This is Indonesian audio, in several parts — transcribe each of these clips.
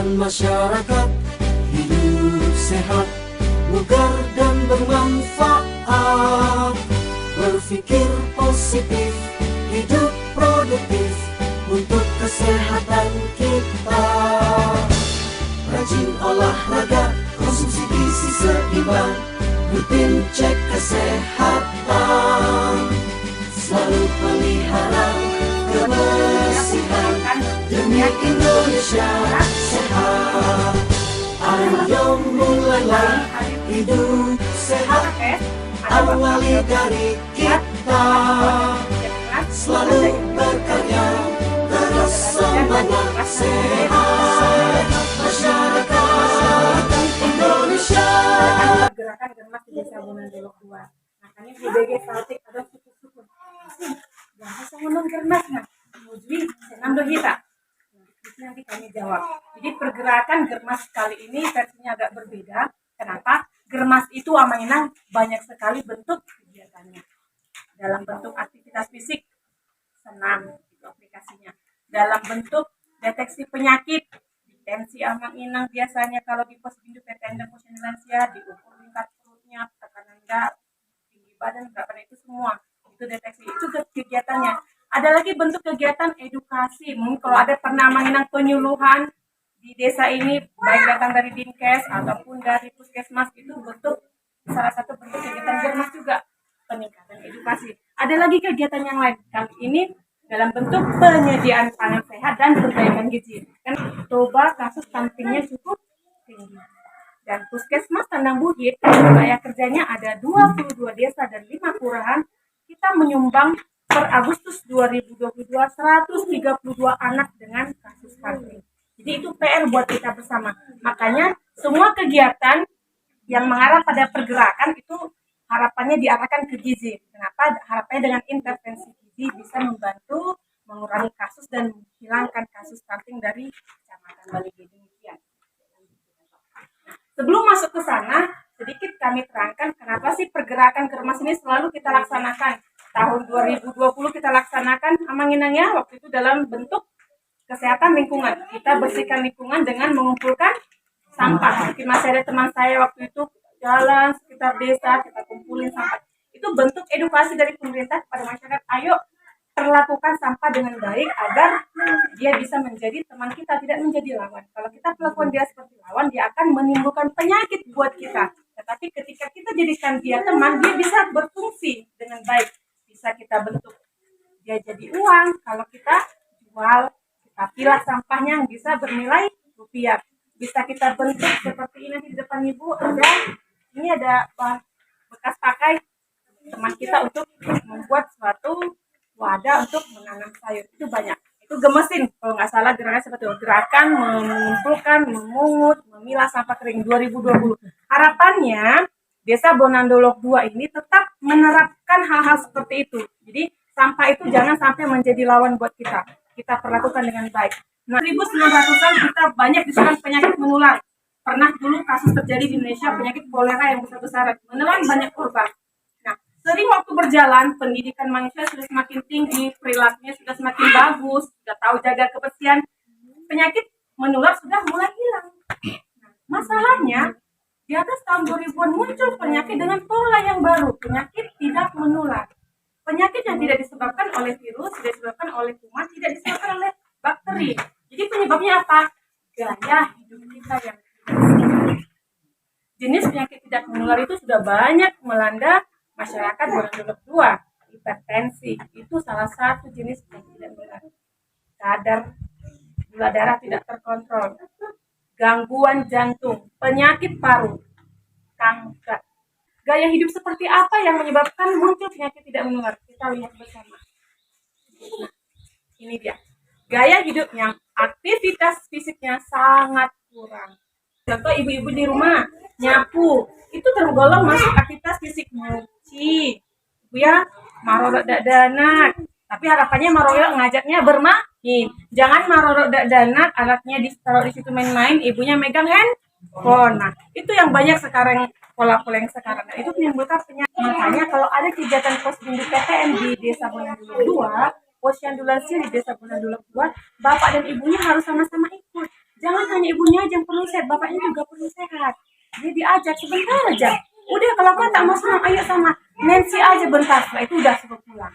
Kesehatan masyarakat, hidup sehat, bugar dan bermanfaat. Berpikir positif, hidup produktif untuk kesehatan kita. Rajin olahraga, konsumsi gizi seimbang, rutin cek kesehatan. Selalu pelihara kebersihan demi Indonesia sehat. Ayo mulailah hidup sehat, awali dari kita. Selalu berkarya, terus semangat, sehat masyarakat Indonesia. Gerakan Germas di Desa Bonandolok 2. Makanya BBG Saltik ada suku-suku. Jangan bisa ngomong Germas nah. Mujwi senang kita. Nanti kami jawab. Jadi pergerakan Germas kali ini versinya agak berbeda. Kenapa? Germas itu Amainang banyak sekali bentuk kegiatannya. Dalam bentuk aktivitas fisik, senam itu aplikasinya. Dalam bentuk deteksi penyakit, tensi Amang Inang biasanya kalau di Posbindu PTN Posyandu Lansia diukur tingkat perutnya, tekanan darah, tinggi badan berapa, itu semua itu deteksi, itu kegiatannya. Ada lagi bentuk kegiatan edukasi. Mungkin kalau ada pernah Amang Inang penyuluhan di desa ini, baik datang dari Dinkes ataupun dari Puskesmas, itu bentuk salah satu bentuk kegiatan Germas juga, peningkatan edukasi. Ada lagi kegiatan yang lain. Kali ini dalam bentuk penyediaan pangan sehat dan perbaikan gizi. Kan coba kasus stuntingnya cukup tinggi. Dan Puskesmas Tandang Buhit, wilayah kerjanya ada 22 desa dan 5 kelurahan. Kita menyumbang per Agustus 2022 132 anak dengan kasus stunting. Jadi itu PR buat kita bersama. Makanya semua kegiatan yang mengarah pada pergerakan itu harapannya diarahkan ke gizi. Kenapa? Harapannya dengan intervensi gizi bisa membantu mengurangi kasus dan menghilangkan kasus stunting dari Kecamatan Balige. Demikian. Sebelum masuk ke sana, sedikit kami terangkan kenapa sih pergerakan Germas ini selalu kita laksanakan. Tahun 2020 kita laksanakan Amang Inang ya, waktu itu dalam bentuk kesehatan lingkungan. Kita bersihkan lingkungan dengan mengumpulkan sampah. Mungkin masih ada teman saya waktu itu jalan sekitar desa, kita kumpulin sampah. Itu bentuk edukasi dari pemerintah kepada masyarakat. Ayo perlakukan sampah dengan baik agar dia bisa menjadi teman kita, tidak menjadi lawan. Kalau kita perlakukan dia seperti lawan, dia akan menimbulkan penyakit buat kita. Tetapi ketika kita jadikan dia teman, dia bisa berfungsi dengan baik. Bisa kita bentuk dia jadi uang. Kalau kita jual, kita pilah sampahnya yang bisa bernilai rupiah. Bisa kita bentuk seperti ini di depan ibu, ini ada bekas pakai teman kita untuk membuat suatu wadah untuk menanam sayur. Itu banyak. Itu gemesin kalau nggak salah gerakan seperti itu. Gerakan mengumpulkan, memungut, memilah sampah kering 2020. Harapannya Desa Bonandolok 2 ini tetap menerapkan hal-hal seperti itu. Jadi sampah itu jangan sampai menjadi lawan buat kita. Kita perlakukan dengan baik. Nah, 1900-an kita banyak disebut penyakit menular. Pernah dulu kasus terjadi di Indonesia penyakit kolera yang besar-besaran, menelan banyak korban. Nah, sering waktu berjalan, pendidikan manusia sudah semakin tinggi, perilakunya sudah semakin bagus, sudah tahu jaga kebersihan, penyakit menular sudah mulai hilang. Nah, masalahnya, di atas tahun 2000-an muncul penyakit dengan pola yang baru, penyakit tidak menular. Penyakit yang tidak disebabkan oleh virus, tidak disebabkan oleh kuman, tidak disebabkan oleh bakteri. Jadi penyebabnya apa? Gaya hidup kita yang jenis penyakit tidak menular itu sudah banyak melanda masyarakat Bonandolok 2. Hipertensi itu salah satu jenis penyakit tidak menular. Kadar gula darah tidak terkontrol, gangguan jantung, penyakit paru, kanker. Gaya hidup seperti apa yang menyebabkan muncul penyakit tidak menular? Kita lihat bersama. Nah, ini dia. Gaya hidup yang aktivitas fisiknya sangat kurang. Contoh ibu-ibu di rumah nyapu, itu tergolong masuk aktivitas fisik. Nyuci, ibu ya, marorok dadanak. Tapi harapannya marorok ngajaknya bermain. Jangan marorok dadanak, anaknya ditaruh di situ main-main, ibunya megang handphone. Nah, itu yang banyak sekarang, pola-pola yang sekarang. Nah, itu menimbulkan penyakit. Makanya kalau ada kegiatan Posbindu PTN di Desa Bonandolok 2, Posyandu Lansia di Desa Bonandolok 2, bapak dan ibunya harus sama-sama ikut. Jangan hanya ibunya aja yang perlu sehat, bapaknya juga perlu sehat. Dia diajak sebentar aja. Udah kalau kau tak mau senang, ayo sama Nancy aja bentar. Setelah itu udah suruh pulang.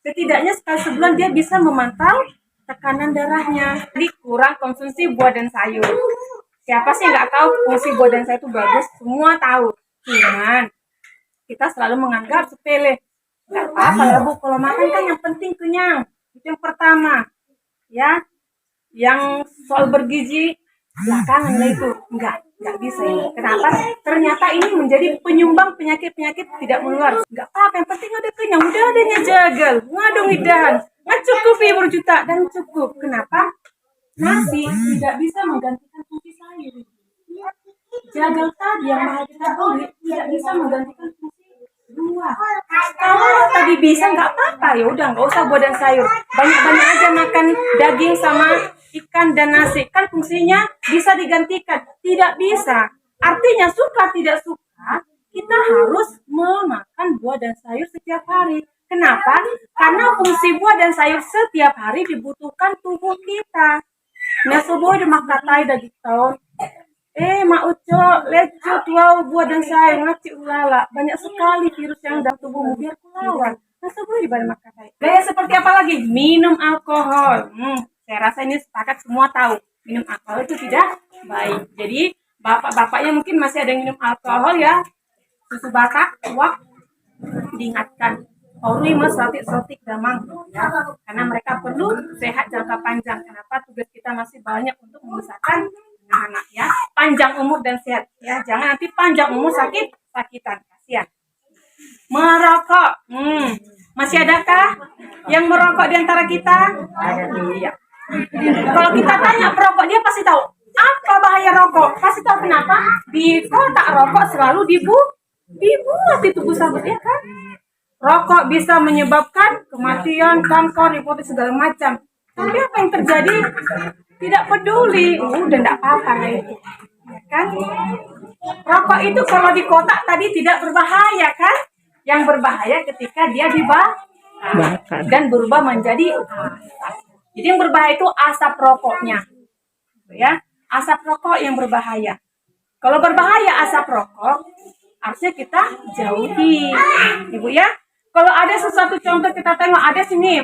Setidaknya sekali sebulan dia bisa memantau tekanan darahnya. Jadi kurang konsumsi buah dan sayur. Siapa sih nggak tahu fungsi buah dan sayur itu bagus? Semua tahu. Cuman kita selalu menganggap sepele. Nggak apa-apa ya Bu, kalau makan kan yang penting kenyang. Itu yang pertama. Ya, yang soal bergizi belakangan itu nggak bisa ini. Kenapa? Ternyata ini menjadi penyumbang penyakit-penyakit tidak menular. Nggak apa-apa, yang penting ada kenyang. Udah adanya jagal, ngadong idahan, nggak cukup ya berjuta dan cukup. Kenapa? Nasi tidak bisa menggantikan fungsi sayur. Jagal tadi yang mahal kita beli tidak bisa menggantikan fungsi buah. Kalau tadi bisa nggak apa-apa, ya udah nggak usah buah dan sayur. Banyak-banyak aja makan daging sama ikan dan nasi. Kan fungsinya bisa digantikan. Tidak bisa. Artinya suka tidak suka, kita harus memakan buah dan sayur setiap hari. Kenapa? Karena fungsi buah dan sayur setiap hari dibutuhkan tubuh kita. Nah, sebuah dimakatai dari tahun. Mak Uco, lecut, wow, buah dan sayur, ngaci ulala. Banyak sekali virus yang dalam tubuhmu, biar kulawan. Nah, sebuah di balik makatai. Gaya seperti apa lagi? Minum alkohol. Saya rasa ini sepakat semua tahu. Minum alkohol itu tidak baik. Jadi, bapak-bapaknya mungkin masih ada yang minum alkohol ya. Susu batak, wah, diingatkan. Orui sotik damang ya. Karena mereka perlu sehat jangka panjang. Kenapa? Tugas kita masih banyak untuk membesarkan anak ya, panjang umur dan sehat ya, jangan nanti panjang umur sakitan, kasihan. Merokok, masih adakah yang merokok di antara kita? Iya. Kalau kita tanya perokok, dia pasti tahu apa bahaya rokok, pasti tahu. Kenapa? Di kotak rokok selalu dibuat di tubuh sahabat ya kan. Rokok bisa menyebabkan kematian, kanker, hipotermia segala macam. Tapi apa yang terjadi? Tidak peduli, udah enggak apa-apa itu, kan? Rokok itu kalau di kotak tadi tidak berbahaya, kan? Yang berbahaya ketika dia dibakar dan berubah menjadi asap. Jadi yang berbahaya itu asap rokoknya, ya, asap rokok yang berbahaya. Kalau berbahaya asap rokok, harusnya kita jauhi, Ibu ya. Kalau ada sesuatu contoh kita tengok ada sini.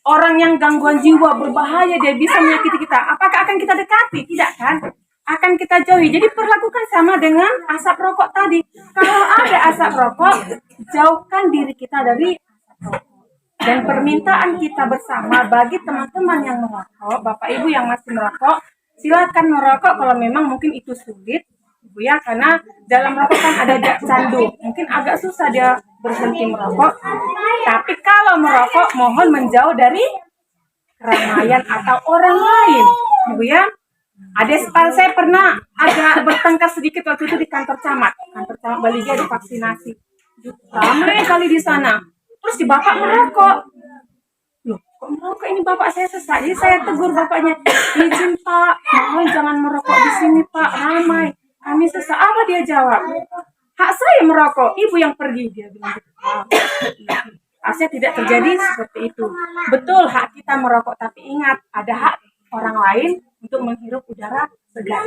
Orang yang gangguan jiwa berbahaya, dia bisa menyakiti kita. Apakah akan kita dekati? Tidak kan? Akan kita jauhi. Jadi perlakukan sama dengan asap rokok tadi. Kalau ada asap rokok, jauhkan diri kita dari asap rokok. Dan permintaan kita bersama bagi teman-teman yang merokok, Bapak Ibu yang masih merokok, silakan merokok kalau memang mungkin itu sulit, Ibu ya, karena dalam rokok kan ada candu. Mungkin agak susah dia berhenti merokok. Tapi kalau merokok, mohon menjauh dari keramaian atau orang lain, Ibu ya. Saya pernah agak bertengkar sedikit waktu itu di kantor camat Bali dia ada vaksinasi. Ramai kali di sana. Terus si bapak merokok. Loh, kok merokok ini bapak saya sesak? Jadi saya tegur bapaknya, izin Pak, mohon jangan merokok di sini Pak, ramai. Kami sesak. Apa dia jawab? Hak saya merokok, ibu yang pergi, dia bilang gitu. Asnya tidak terjadi seperti itu. Betul hak kita merokok, tapi ingat ada hak orang lain untuk menghirup udara segar.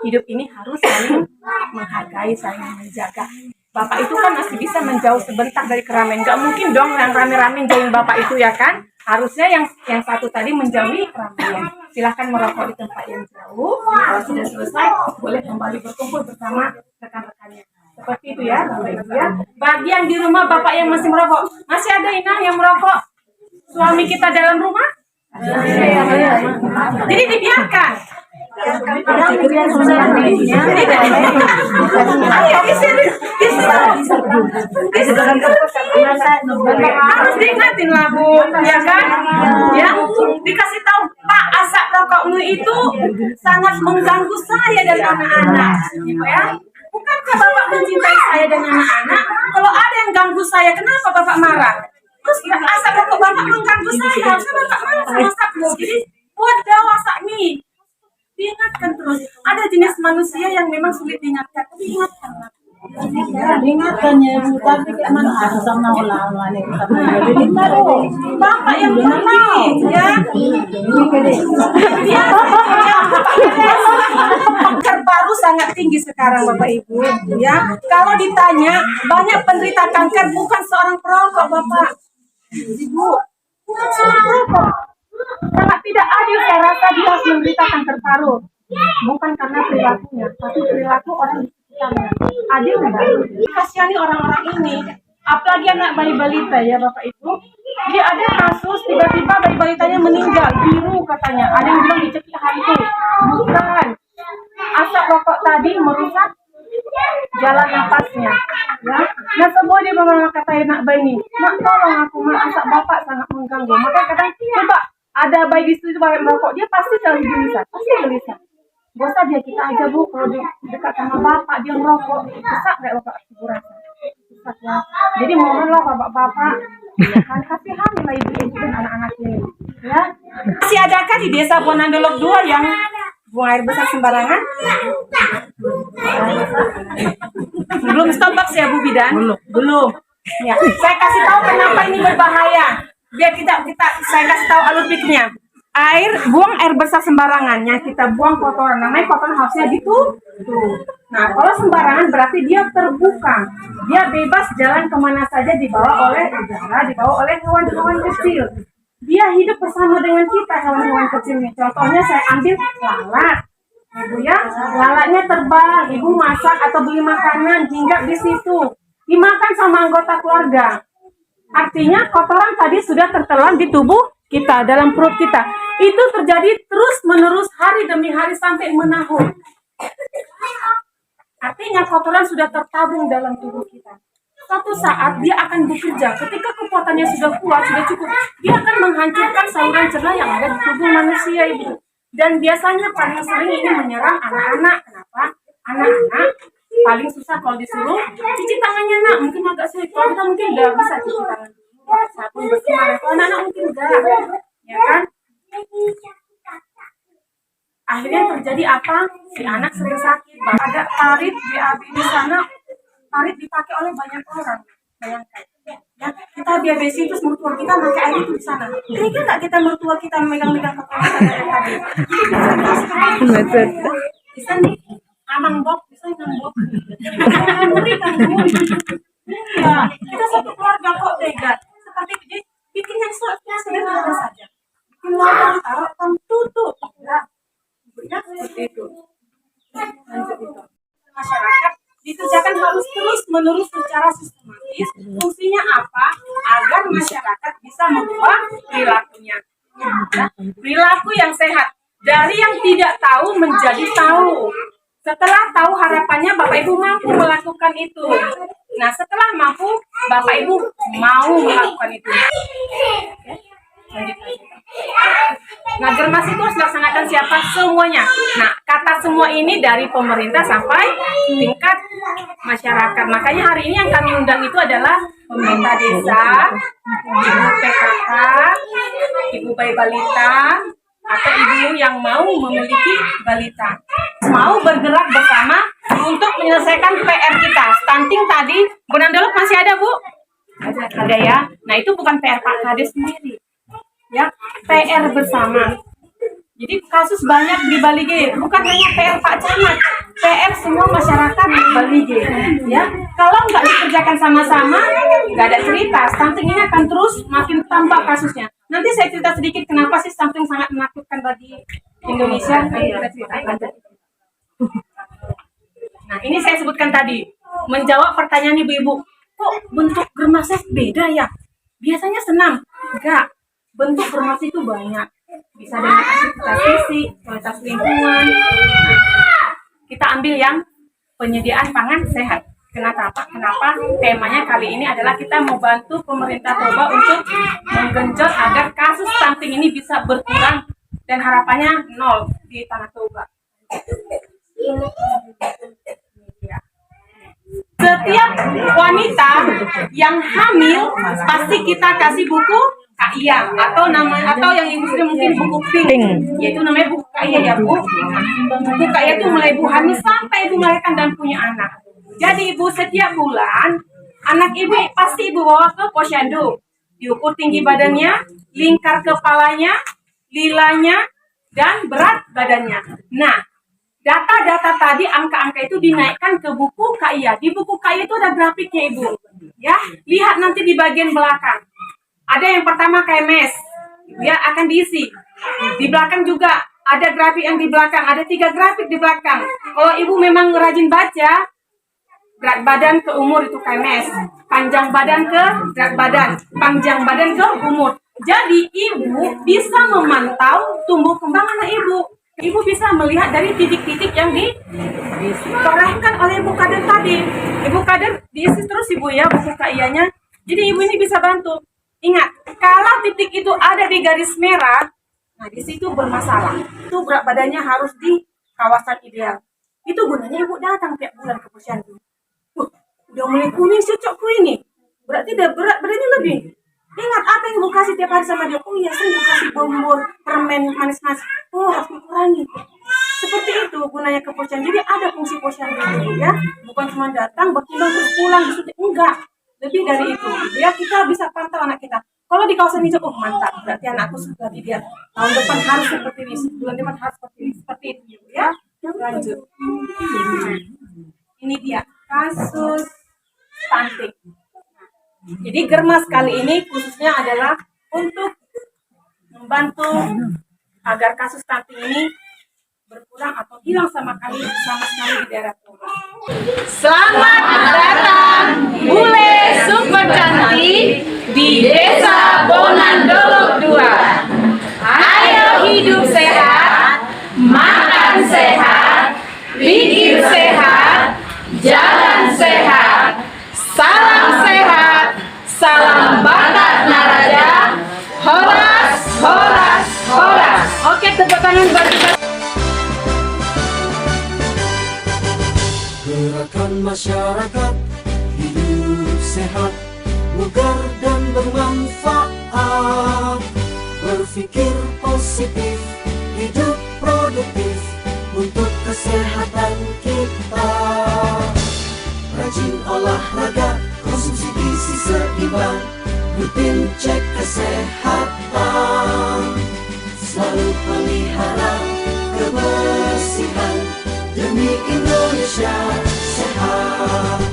Hidup ini harus saling menghargai, saling menjaga. Bapak itu kan masih bisa menjauh sebentar dari keramaian. Gak mungkin dong yang rame-rame jauhin bapak itu ya kan. Harusnya yang satu tadi menjauhi keramaian. Silahkan merokok di tempat yang jauh. Kalau sudah selesai, boleh kembali berkumpul bersama rekan-rekannya. Seperti itu ya, Bapak Ibu ya. Bagi yang di rumah Bapak yang masih merokok, masih ada Inah yang merokok suami kita dalam rumah? Jadi dibiarkan. Harus diingatin lah Bu, ya kan? Ya, dikasih tahu Pak, asap rokokmu itu sangat mengganggu saya dan anak-anak, ya. Bukankah Bapak mencintai saya dan anak-anak? Kalau ada yang ganggu saya, kenapa Bapak marah? Terus asap rokok Bapak mengganggu saya, harusnya Bapak marah sama asapmu. Jadi buat dawa nih. Diingatkan terus. Ada jenis manusia yang memang sulit diingatkan, tapi ingatkan. Ingatannya ibu tapi kayak mana ada sama ulang-ulang nih. Jadi taruh bapak yang kenal ya. Kanker paru sangat tinggi sekarang Bapak Ibu ya. Kalau ditanya banyak penderita kanker bukan seorang perokok Bapak Ibu, bukan seorang perokok. Sangat tidak adil saya rasa dia harus menderita kanker paru. Bukan karena perilakunya, tapi perilaku orang di sekitarnya. Adil enggak? Kasihani orang-orang ini. Apalagi anak bayi balita ya Bapak Ibu. Dia ada kasus tiba-tiba bayi balitanya meninggal, biru katanya. Ada yang bilang dicekik hantu. Bukan. Asap rokok tadi merusak jalan napasnya. Ya. Nah semua dia memang kata anak bayi ini, nak tolong aku, mak asap bapak sangat mengganggu. Makanya kadang coba ada bayi di situ bayi merokok, dia pasti selalu gelisah, pasti gelisah. Gak usah dia kita aja bu, kalau di dekat sama bapak dia merokok, sesak nggak bapak ibu rasa? Sesak ya. Jadi mohonlah bapak-bapak, ya kan kasihanilah ibu-ibu dan anak-anak ini. Ya. Masih adakah di desa Bonandolok 2 yang buang air besar sembarangan? Belum stop ya Bu Bidan? Belum. Ya, saya kasih tahu kenapa ini berbahaya. Biar saya kasih tahu alur pikirnya. Buang air besar sembarangan, yang kita buang kotoran. Namanya kotoran harusnya ditutup. Nah, kalau sembarangan berarti dia terbuka. Dia bebas jalan kemana saja, dibawa oleh udara, dibawa oleh hewan-hewan kecil. Dia hidup bersama dengan kita, hewan-hewan kecil ini. Contohnya saya ambil lalat. Ibu ya, lalatnya terbang. Ibu masak atau beli makanan, hinggap di situ. Dimakan sama anggota keluarga. Artinya kotoran tadi sudah tertelan di tubuh kita, dalam perut kita. Itu terjadi terus-menerus hari demi hari sampai menahun. Artinya kotoran sudah tertabung dalam tubuh kita. Suatu saat dia akan bekerja. Ketika kekuatannya sudah kuat, sudah cukup, dia akan menghancurkan saluran cerna yang ada di tubuh manusia itu. Dan biasanya paling sering ini menyerang anak-anak. Kenapa? Anak-anak paling susah kalau disuruh cuci tangannya nak. Mungkin agak sulit. Kalau kita mungkin udah bisa cuci tangan. Sabun bersih. Kalau anak-anak mungkin enggak. Ya kan? Akhirnya terjadi apa? Si anak sering sakit. Ada parit BAB di sana. Parit dipakai oleh banyak orang. Bayangkan. Ya, kita BABC terus mertua kita pakai air itu di sana. Ini kan nggak kita mertua kita megang-megang kepala kita dari tadi. Bisa nih, amang bok, bisa ngambok. Ya, kita satu keluarga kok tega. Seperti itu, bikin yang sederhana saja. Bikin lubang, taruh, tutup. Ya, seperti itu. Lanjut itu. Masyarakat dikerjakan harus terus-menerus secara sistematis. Fungsinya apa? Agar masyarakat bisa mengubah perilakunya. Perilaku yang sehat. Dari yang tidak tahu menjadi tahu. Setelah tahu harapannya Bapak Ibu mampu melakukan itu. Nah setelah mampu Bapak Ibu mau melakukan itu. Nah, germas itu harus dilaksanakan siapa? Semuanya. Nah, kata semua ini dari pemerintah sampai tingkat masyarakat. Makanya hari ini yang kami undang itu adalah pemerintah desa, ibu PKK, ibu bayi balita, atau ibu yang mau memiliki balita. Mau bergerak bersama untuk menyelesaikan PR kita. Stunting tadi, Bonandolok masih ada, Bu? Ada ya. Nah, itu bukan PR Pak Kades sendiri. Ya, PR bersama. Jadi kasus banyak di Bali G, bukan hanya PR Pak Camat, PR semua masyarakat di Bali G. Ya, kalau nggak dikerjakan sama-sama, nggak ada cerita. Stunting ini akan terus makin tambah kasusnya. Nanti saya cerita sedikit kenapa sih stunting sangat menakutkan bagi Indonesia. Kita ceritakan. Nah, ini saya sebutkan tadi, menjawab pertanyaan ibu-ibu, kok bentuk germasnya beda ya? Biasanya senam, enggak. Bentuk germas itu banyak, bisa dengan aktivitas fisik, kualitas lingkungan. Kita ambil yang penyediaan pangan sehat. Kenapa? Temanya kali ini adalah kita mau bantu pemerintah Toba untuk menggenjot agar kasus stunting ini bisa berkurang dan harapannya nol di tanah Toba. Setiap wanita yang hamil pasti kita kasih buku KIA atau yang ibu sudah mungkin buku pink, yaitu namanya buku KIA ya Bu. Buku KIA itu mulai ibu hamil sampai ibu melahirkan dan punya anak. Jadi ibu setiap bulan anak ibu pasti ibu bawa ke posyandu, diukur tinggi badannya, lingkar kepalanya, lilanya, dan berat badannya. Nah, data-data tadi, angka-angka itu dinaikkan ke buku KIA. Di buku KIA itu ada grafiknya ibu. Ya, lihat nanti di bagian belakang. Ada yang pertama KMS, dia akan diisi. Di belakang juga ada grafik yang di belakang, ada 3 grafik di belakang. Kalau ibu memang rajin baca, berat badan ke umur itu KMS, panjang badan ke berat badan, panjang badan ke umur. Jadi ibu bisa memantau tumbuh kembang anak ibu. Ibu bisa melihat dari titik-titik yang ditorehkan oleh ibu kader tadi. Ibu kader diisi terus ibu ya buku KIA-nya. Jadi ibu ini bisa bantu. Ingat, kalau titik itu ada di garis merah, nah di situ bermasalah. Itu berat badannya harus di kawasan ideal. Itu gunanya ibu datang tiap bulan ke posyandu. Udah mulai kuning cocokku ini. Berarti dia berat badannya lebih. Ingat apa yang ibu kasih tiap hari sama dia. Oh iya, saya ibu kasih bonbon, permen manis-manis. Oh, harus dikurangi. Seperti itu gunanya ke posyandu. Jadi ada fungsi posyandu itu ya. Bukan cuma datang, berkembang terus pulang. Enggak. Lebih dari itu. Ya, kita bisa pantau anak kita. Kalau di kawasan hijau, oh mantap. Berarti anakku sudah dilihat. Tahun depan harus seperti ini. Bulan depan harus seperti ini. Seperti itu ya. Lanjut. Ini dia kasus stunting. Jadi Germas kali ini khususnya adalah untuk membantu agar kasus stunting ini berkurang atau hilang sama sekali di daerah Toba. Selamat datang Bule Super Cantik di Desa Bonandolok 2. Ayo hidup sehat, makan sehat, pikir sehat, jalan sehat. Salam sehat, salam bakat Naraja. Horas, horas, horas. Oke, tepuk tangan buat kita. Gerakan masyarakat hidup sehat, bugar dan bermanfaat. Berpikir positif, hidup produktif untuk kesehatan kita. Rajin olahraga, konsumsi gizi seimbang, rutin cek kesehatan. Selalu pelihara kebersihan demi Indonesia sehat.